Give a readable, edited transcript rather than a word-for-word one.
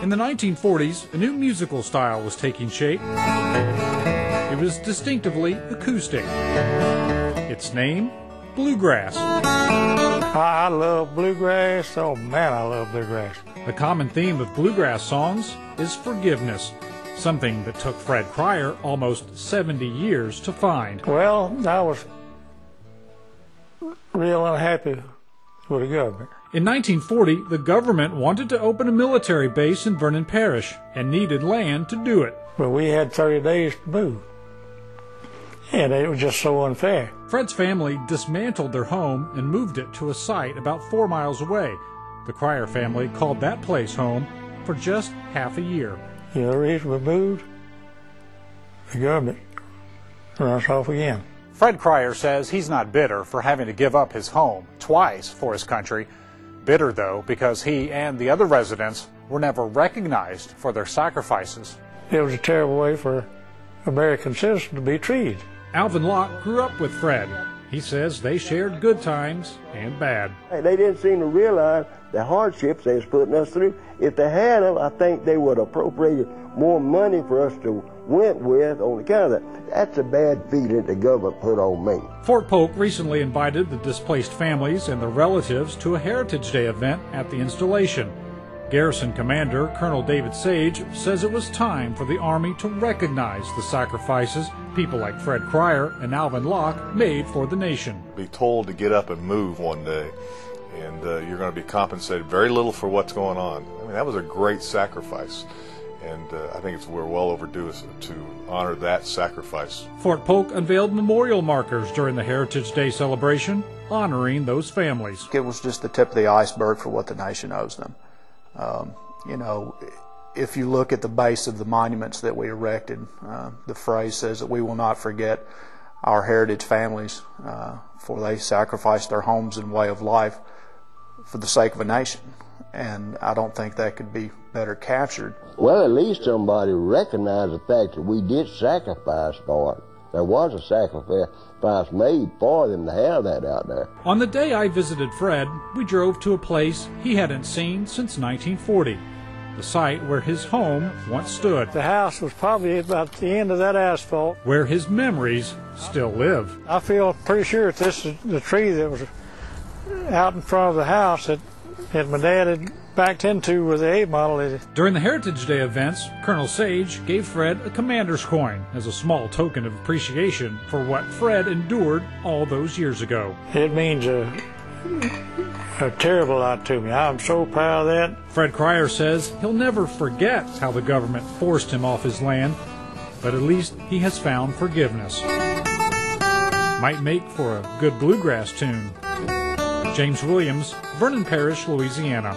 In the 1940s, a new musical style was taking shape. It was distinctively acoustic. Its name, bluegrass. I love bluegrass. Oh man, I love bluegrass. The common theme of bluegrass songs is forgiveness, something that took Fred Cryer almost 70 years to find. Well, I was real unhappy with the government. In 1940, the government wanted to open a military base in Vernon Parish and needed land to do it. But we had 30 days to move, and it was just so unfair. Fred's family dismantled their home and moved it to a site about 4 miles away. The Cryer family called that place home for just half a year. You know the reason we moved? The government run us off again. Fred Cryer says he's not bitter for having to give up his home twice for his country. Bitter, though, because he and the other residents were never recognized for their sacrifices. It was a terrible way for American citizens to be treated. Alvin Locke grew up with Fred. He says they shared good times and bad. They didn't seem to realize the hardships they was putting us through. If they had them, I think they would have appropriated more money for us to went with on account of that. That's a bad feeling the government put on me. Fort Polk recently invited the displaced families and their relatives to a Heritage Day event at the installation. Garrison Commander Colonel David Sage says it was time for the Army to recognize the sacrifices people like Fred Cryer and Alvin Locke made for the nation. Be told to get up and move one day, and you're going to be compensated very little for what's going on. I mean, that was a great sacrifice, and I think we're well overdue to honor that sacrifice. Fort Polk unveiled memorial markers during the Heritage Day celebration, honoring those families. It was just the tip of the iceberg for what the nation owes them. You know, if you look at the base of the monuments that we erected, the phrase says that we will not forget our heritage families, for they sacrificed their homes and way of life for the sake of a nation. And I don't think that could be better captured. Well, at least somebody recognized the fact that we did sacrifice for it. There was a sacrifice made for them to have that out there. On the day I visited Fred, we drove to a place he hadn't seen since 1940, the site where his home once stood. The house was probably about the end of that asphalt. Where his memories still live. I feel pretty sure that this is the tree that was out in front of the house that my dad had backed into with the 8 model. During the Heritage Day events, Colonel Sage gave Fred a commander's coin as a small token of appreciation for what Fred endured all those years ago. It means a terrible lot to me. I'm so proud of that. Fred Cryer says he'll never forget how the government forced him off his land, but at least he has found forgiveness. Might make for a good bluegrass tune. James Williams, Vernon Parish, Louisiana.